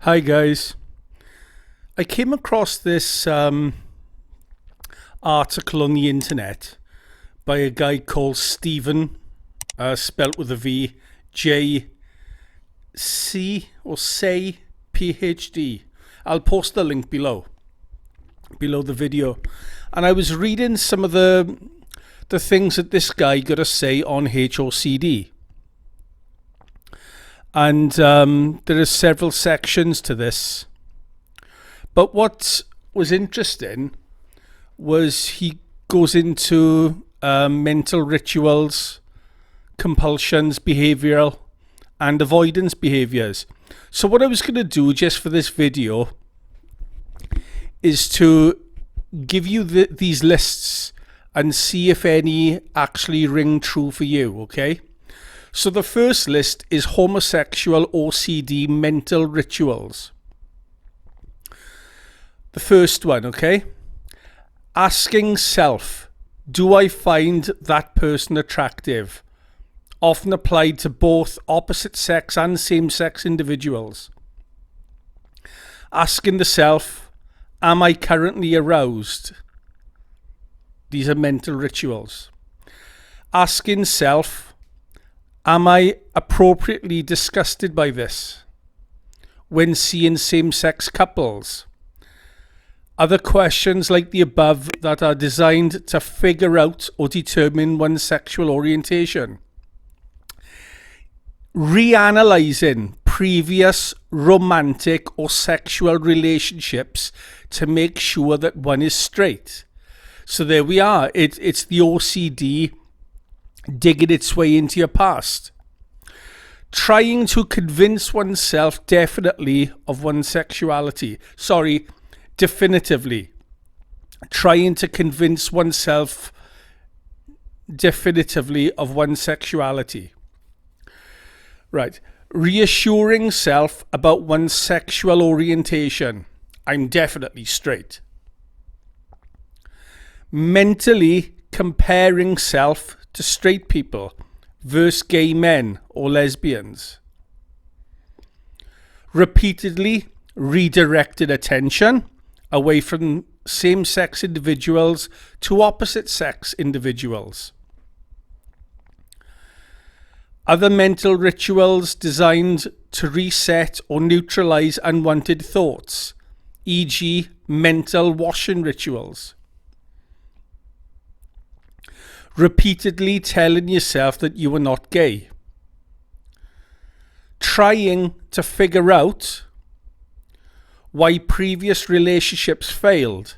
Hi guys, I came across this article on the internet by a guy called Steven, spelt with a V, J Seay PHD. I'll post the link below the video. And I was reading some of the things that this guy got to say on HOCD. And there are several sections to this. But what was interesting was he goes into mental rituals, compulsions, behavioural, and avoidance behaviours. So what I was going to do just for this video is to give you these lists and see if any actually ring true for you, okay? So the first list is homosexual OCD mental rituals. The first one, okay? Asking self, do I find that person attractive? Often applied to both opposite sex and same-sex individuals. Asking the self, am I currently aroused? These are mental rituals. Asking self, am I appropriately disgusted by this when seeing same-sex couples? Other questions like the above that are designed to figure out or determine one's sexual orientation. Reanalyzing previous romantic or sexual relationships to make sure that one is straight. So there we are. It's the OCD digging its way into your past. Trying to convince oneself definitively of one's sexuality. Definitively. Trying to convince oneself definitively of one's sexuality. Right. Reassuring self about one's sexual orientation. I'm definitely straight. Mentally comparing self to straight people versus gay men or lesbians. Repeatedly redirected attention away from same-sex individuals to opposite-sex individuals. Other mental rituals designed to reset or neutralize unwanted thoughts, e.g. mental washing rituals. Repeatedly telling yourself that you are not gay. Trying to figure out why previous relationships failed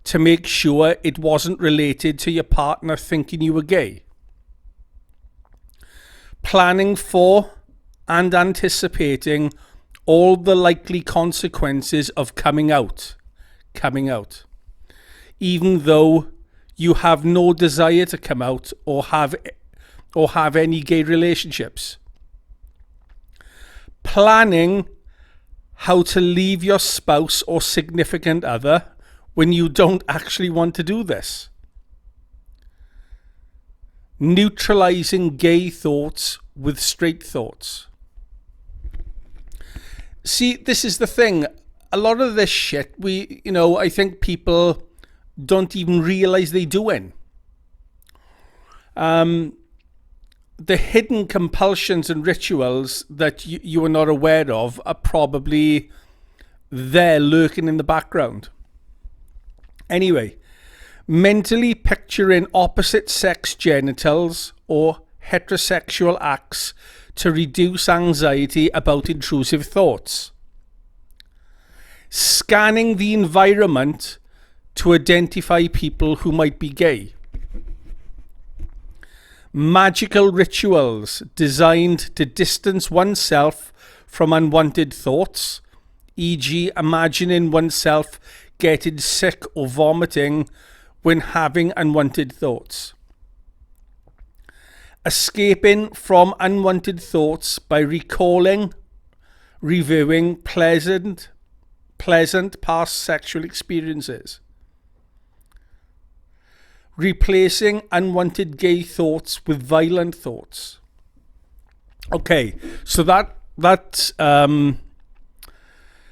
to make sure it wasn't related to your partner thinking you were gay. Planning for and anticipating all the likely consequences of coming out, even though you have no desire to come out or have any gay relationships. Planning how to leave your spouse or significant other when you don't actually want to do this. Neutralizing gay thoughts with straight thoughts. See, this is the thing. A lot of this shit, I think people don't even realize they're doing. The hidden compulsions and rituals that you are not aware of are probably there lurking in the background. Anyway, mentally picturing opposite sex genitals or heterosexual acts to reduce anxiety about intrusive thoughts. Scanning the environment to identify people who might be gay. Magical rituals designed to distance oneself from unwanted thoughts, e.g. imagining oneself getting sick or vomiting when having unwanted thoughts. Escaping from unwanted thoughts by reviewing pleasant past sexual experiences. Replacing unwanted gay thoughts with violent thoughts. Okay, so that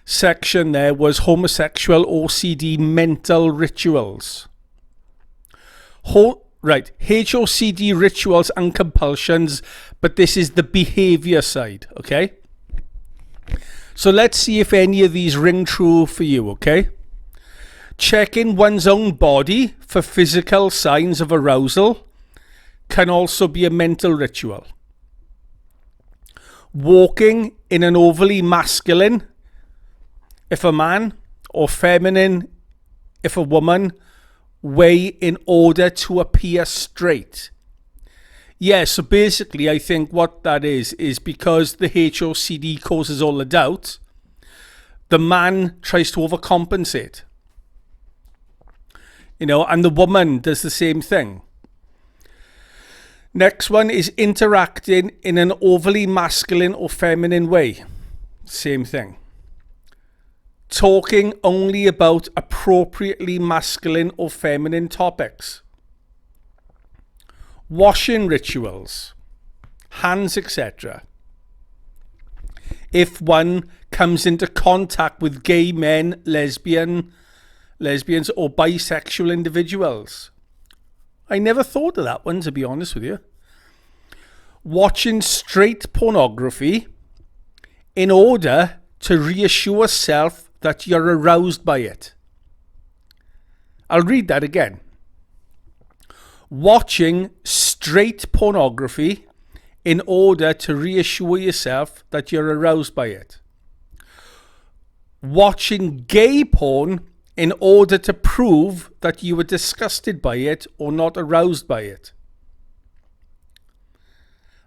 section there was homosexual OCD mental rituals. Right, HOCD rituals and compulsions, but this is the behaviour side, okay? So let's see if any of these ring true for you, okay? Checking one's own body for physical signs of arousal can also be a mental ritual. Walking in an overly masculine, if a man, or feminine, if a woman, way in order to appear straight. Yeah, so basically I think what that is because the HOCD causes all the doubt, the man tries to overcompensate. You know, and the woman does the same thing. Next one is interacting in an overly masculine or feminine way. Same thing. Talking only about appropriately masculine or feminine topics. Washing rituals. Hands, etc. If one comes into contact with gay men, lesbians or bisexual individuals. I never thought of that one, to be honest with you. Watching straight pornography in order to reassure self that you're aroused by it. I'll read that again. Watching straight pornography in order to reassure yourself that you're aroused by it. Watching gay porn in order to prove that you were disgusted by it or not aroused by it.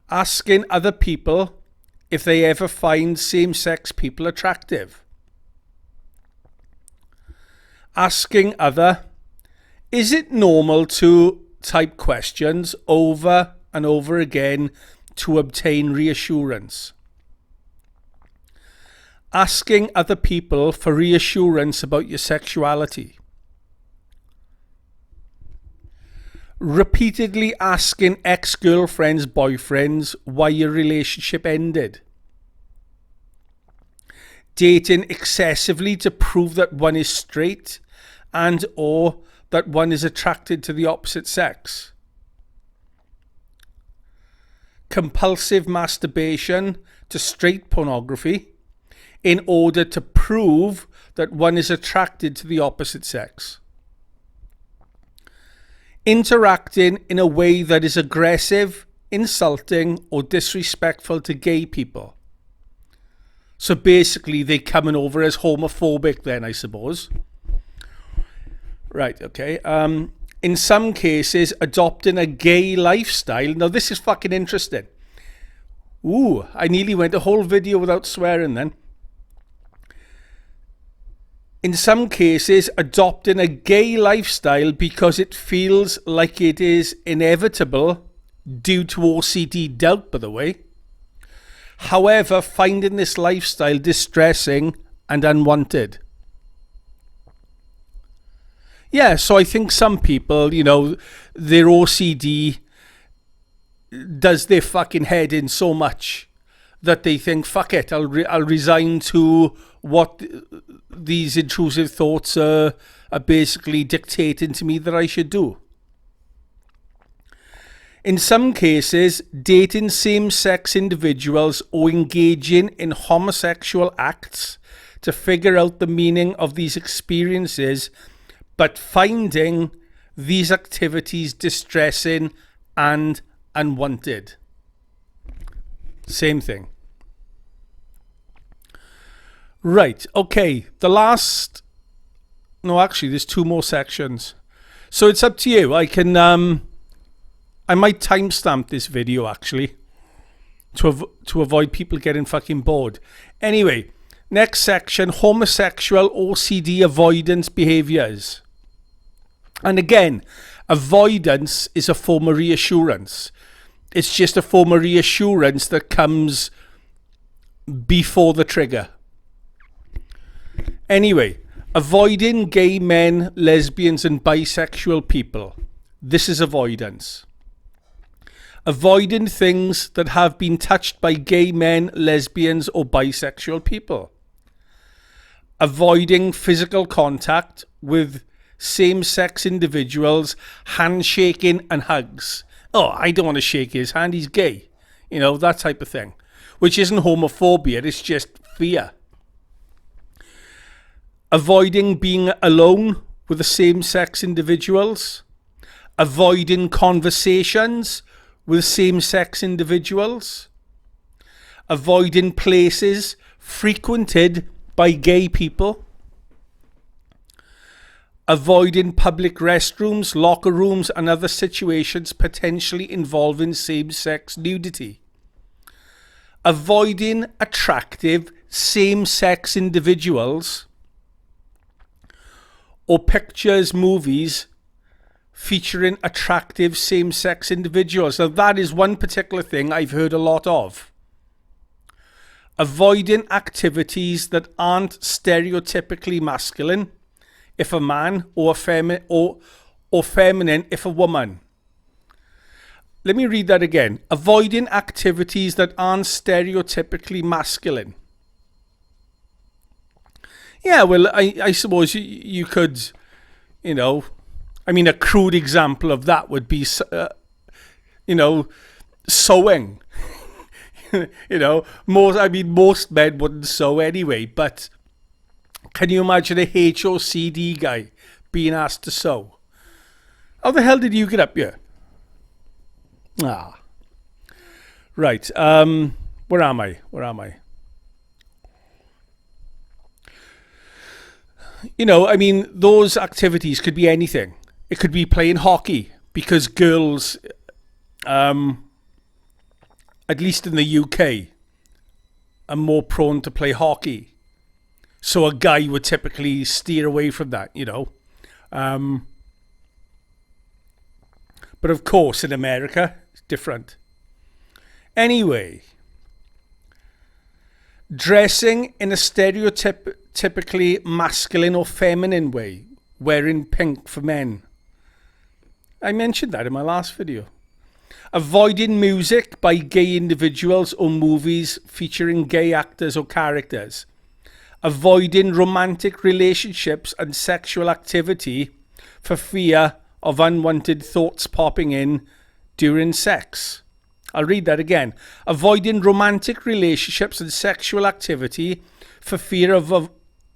Asking other people if they ever find same-sex people attractive. Asking other, is it normal to type questions over and over again to obtain reassurance? Asking other people for reassurance about your sexuality. Repeatedly asking ex-girlfriends, boyfriends why your relationship ended. Dating excessively to prove that one is straight and or that one is attracted to the opposite sex. Compulsive masturbation to straight pornography in order to prove that one is attracted to the opposite sex. Interacting in a way that is aggressive, insulting, or disrespectful to gay people. So basically, they're coming over as homophobic then, I suppose. Right, okay. In some cases, adopting a gay lifestyle. Now, this is fucking interesting. Ooh, I nearly went a whole video without swearing then. In some cases, adopting a gay lifestyle because it feels like it is inevitable due to OCD doubt, by the way. However, finding this lifestyle distressing and unwanted. Yeah, so I think some people, you know, their OCD does their fucking head in so much that they think, fuck it, I'll resign to what these intrusive thoughts are basically dictating to me that I should do. In some cases, dating same-sex individuals or engaging in homosexual acts to figure out the meaning of these experiences, but finding these activities distressing and unwanted. Same thing. Right, okay, the last... No, actually, there's two more sections. So it's up to you. I might timestamp this video, actually, to avoid people getting fucking bored. Anyway, next section, homosexual OCD avoidance behaviors. And again, avoidance is a form of reassurance. It's just a form of reassurance that comes before the trigger. Anyway, avoiding gay men, lesbians, and bisexual people. This is avoidance. Avoiding things that have been touched by gay men, lesbians, or bisexual people. avoiding physical contact with same-sex individuals, handshaking and hugs. Oh, I don't want to shake his hand, he's gay. You know, that type of thing. Which isn't homophobia, it's just fear. Avoiding being alone with the same-sex individuals. Avoiding conversations with same-sex individuals. Avoiding places frequented by gay people. Avoiding public restrooms, locker rooms and other situations potentially involving same-sex nudity. Avoiding attractive same-sex individuals or pictures, movies featuring attractive same-sex individuals. Now that is one particular thing I've heard a lot of. Avoiding activities that aren't stereotypically masculine if a man, or feminine if a woman. Let me read that again. Avoiding activities that aren't stereotypically masculine. Yeah, well, I suppose you could, you know, I mean, a crude example of that would be, you know, sewing. You know, most men wouldn't sew anyway, but can you imagine a HOCD guy being asked to sew? How the hell did you get up here? Right. Where am I? You know, I mean, those activities could be anything. It could be playing hockey, because girls, at least in the UK, are more prone to play hockey. So a guy would typically steer away from that, you know. But of course, in America, it's different. Anyway, dressing in a stereotypically masculine or feminine way, wearing pink for men. I mentioned that in my last video. Avoiding music by gay individuals or movies featuring gay actors or characters. Avoiding romantic relationships and sexual activity for fear of unwanted thoughts popping in during sex. I'll read that again. Avoiding romantic relationships and sexual activity for fear of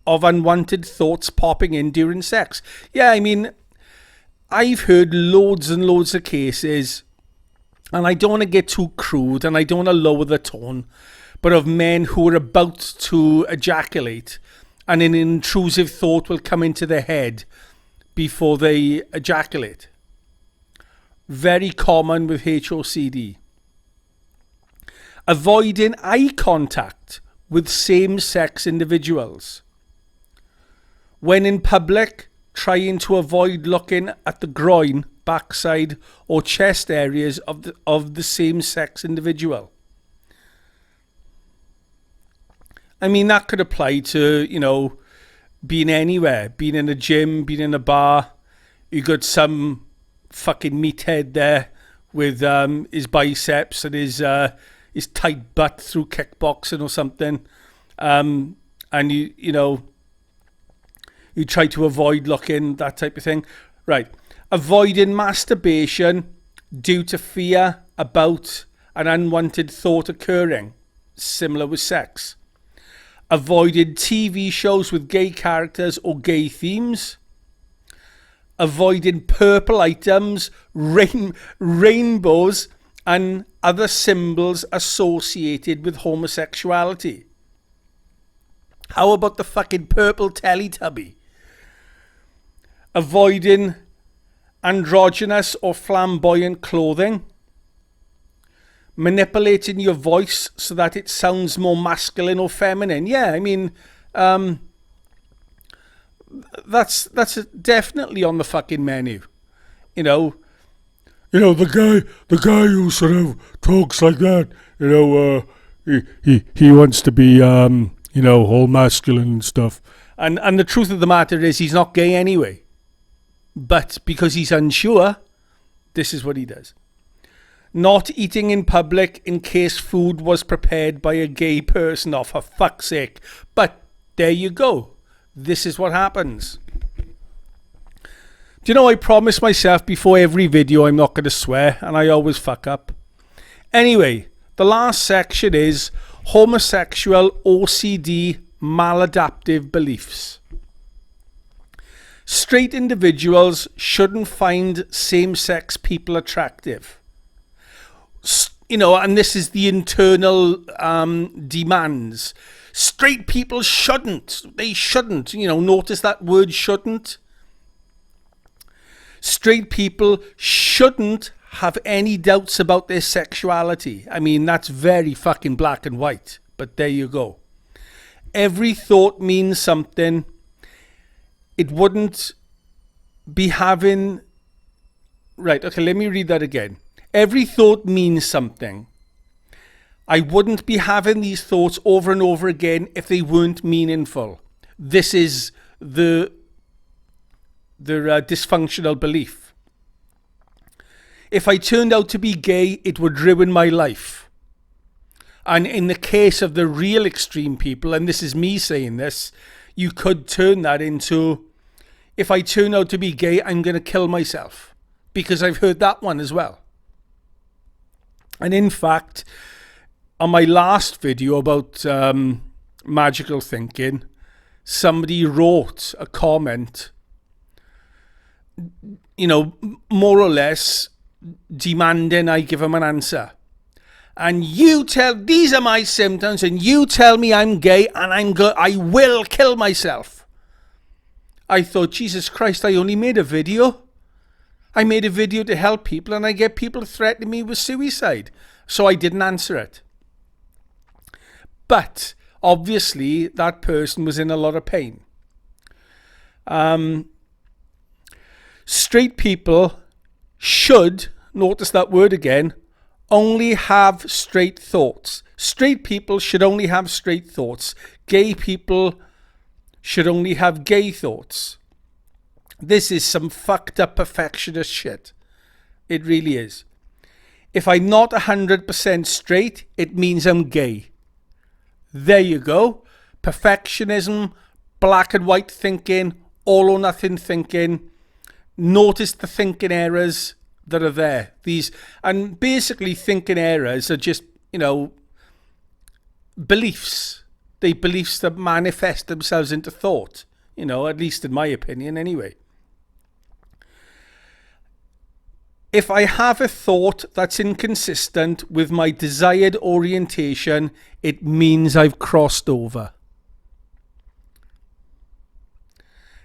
unwanted thoughts popping in during sex. Yeah, I mean, I've heard loads and loads of cases, and I don't want to get too crude and I don't want to lower the tone, but of men who are about to ejaculate and an intrusive thought will come into their head before they ejaculate. Very common with HOCD. Avoiding eye contact with same-sex individuals. When in public, trying to avoid looking at the groin, backside or chest areas of the same-sex individual. I mean, that could apply to, you know, being anywhere, being in a gym, being in a bar. You got some fucking meathead there with his biceps and his tight butt through kickboxing or something, and you know, you try to avoid looking, that type of thing. Right. Avoiding masturbation due to fear about an unwanted thought occurring, similar with sex. Avoiding TV shows with gay characters or gay themes. Avoiding purple items, rainbows and other symbols associated with homosexuality. How about the fucking purple Teletubby? Avoiding androgynous or flamboyant clothing. Manipulating your voice so that it sounds more masculine or feminine. Yeah, I mean, that's definitely on the fucking menu. You know, the guy who sort of talks like that, you know, he wants to be, you know, all masculine and stuff. And the truth of the matter is he's not gay anyway. But because he's unsure, this is what he does. Not eating in public in case food was prepared by a gay person. Oh, for fuck's sake. But there you go. this is what happens. Do you know, I promise myself before every video I'm not going to swear, and I always fuck up. Anyway, the last section is homosexual OCD maladaptive beliefs. Straight individuals shouldn't find same-sex people attractive. You know, and this is the internal demands. Straight people shouldn't. They shouldn't. You know, notice that word shouldn't. Straight people shouldn't have any doubts about their sexuality. I mean, that's very fucking black and white. But there you go. Every thought means something. It wouldn't be having... Right, okay, let me read that again. Every thought means something. I wouldn't be having these thoughts over and over again if they weren't meaningful. This is the dysfunctional belief. If I turned out to be gay, it would ruin my life. And in the case of the real extreme people, and this is me saying this, you could turn that into, if I turn out to be gay, I'm going to kill myself. Because I've heard that one as well. And in fact, on my last video about magical thinking, somebody wrote a comment, you know, more or less demanding I give them an answer. And these are my symptoms, and you tell me I'm gay, and I will kill myself. I thought, Jesus Christ, I only made a video. I made a video to help people, and I get people threatening me with suicide. So I didn't answer it. But obviously, that person was in a lot of pain. Straight people should, notice that word again, only have straight thoughts. Straight people should only have straight thoughts. Gay people should only have gay thoughts. This is some fucked up perfectionist shit. It really is. If I'm not 100% straight, it means I'm gay. There you go. Perfectionism, black and white thinking, all or nothing thinking. Notice the thinking errors that are there. And basically thinking errors are just, you know, beliefs. They're beliefs that manifest themselves into thought. You know, at least in my opinion anyway. If I have a thought that's inconsistent with my desired orientation, it means I've crossed over.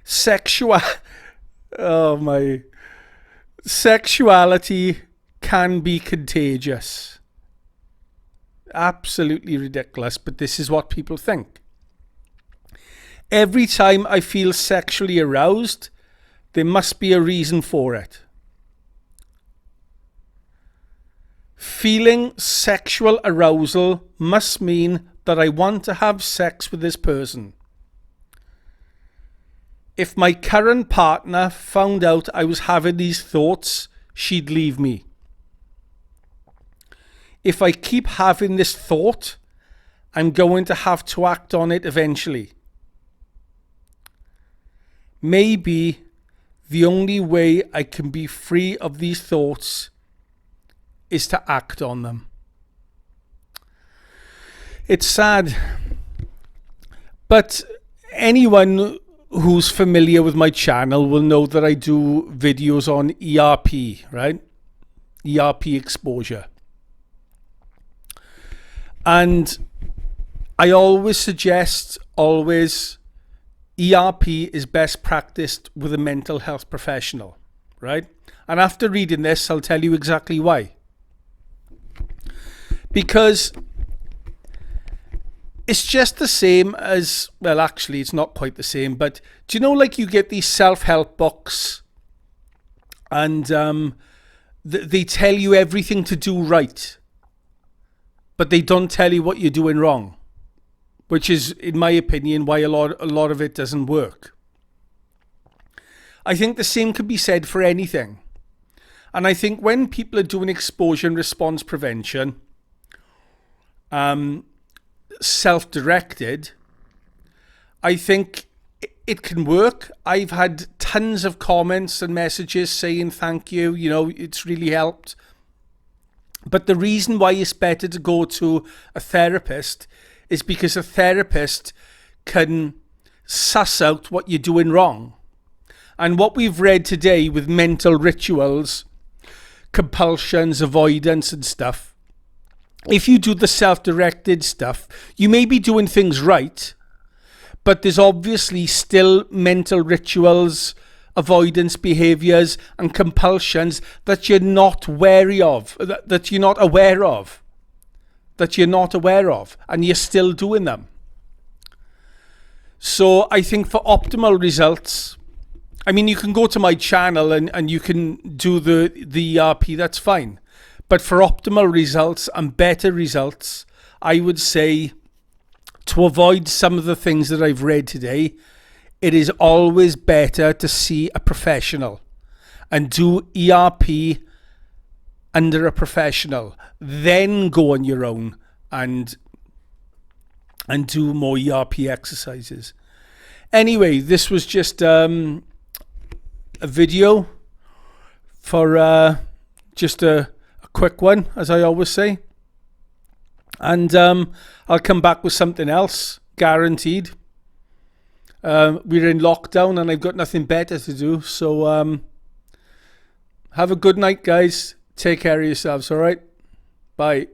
Sexuality can be contagious. Absolutely ridiculous, but this is what people think. Every time I feel sexually aroused, there must be a reason for it. Feeling sexual arousal must mean that I want to have sex with this person. If my current partner found out I was having these thoughts, she'd leave me. If I keep having this thought, I'm going to have to act on it eventually. Maybe the only way I can be free of these thoughts is to act on them. It's sad, but anyone who's familiar with my channel will know that I do videos on ERP, right? ERP exposure. And I always suggest, ERP is best practiced with a mental health professional, right? And after reading this, I'll tell you exactly why. Because it's just the same as, well, actually, it's not quite the same, but do you know, like, you get these self-help books and they tell you everything to do right, but they don't tell you what you're doing wrong, which is, in my opinion, why a lot of it doesn't work. I think the same could be said for anything. And I think when people are doing exposure and response prevention, self-directed, I think it can work. I've had tons of comments and messages saying thank you, you know, it's really helped. But the reason why it's better to go to a therapist is because a therapist can suss out what you're doing wrong. And what we've read today with mental rituals, compulsions, avoidance and stuff, if you do the self-directed stuff, you may be doing things right, but there's obviously still mental rituals, avoidance behaviors and compulsions that you're not wary of, that you're not aware of, and you're still doing them. So I think for optimal results, I mean, you can go to my channel and you can do the ERP, that's fine. But for optimal results and better results, I would say to avoid some of the things that I've read today, it is always better to see a professional and do ERP under a professional, then go on your own and do more ERP exercises. Anyway, this was just a video for just a quick one, as I always say. And I'll come back with something else, guaranteed. We're in lockdown and I've got nothing better to do. So have a good night, guys. Take care of yourselves, all right? Bye.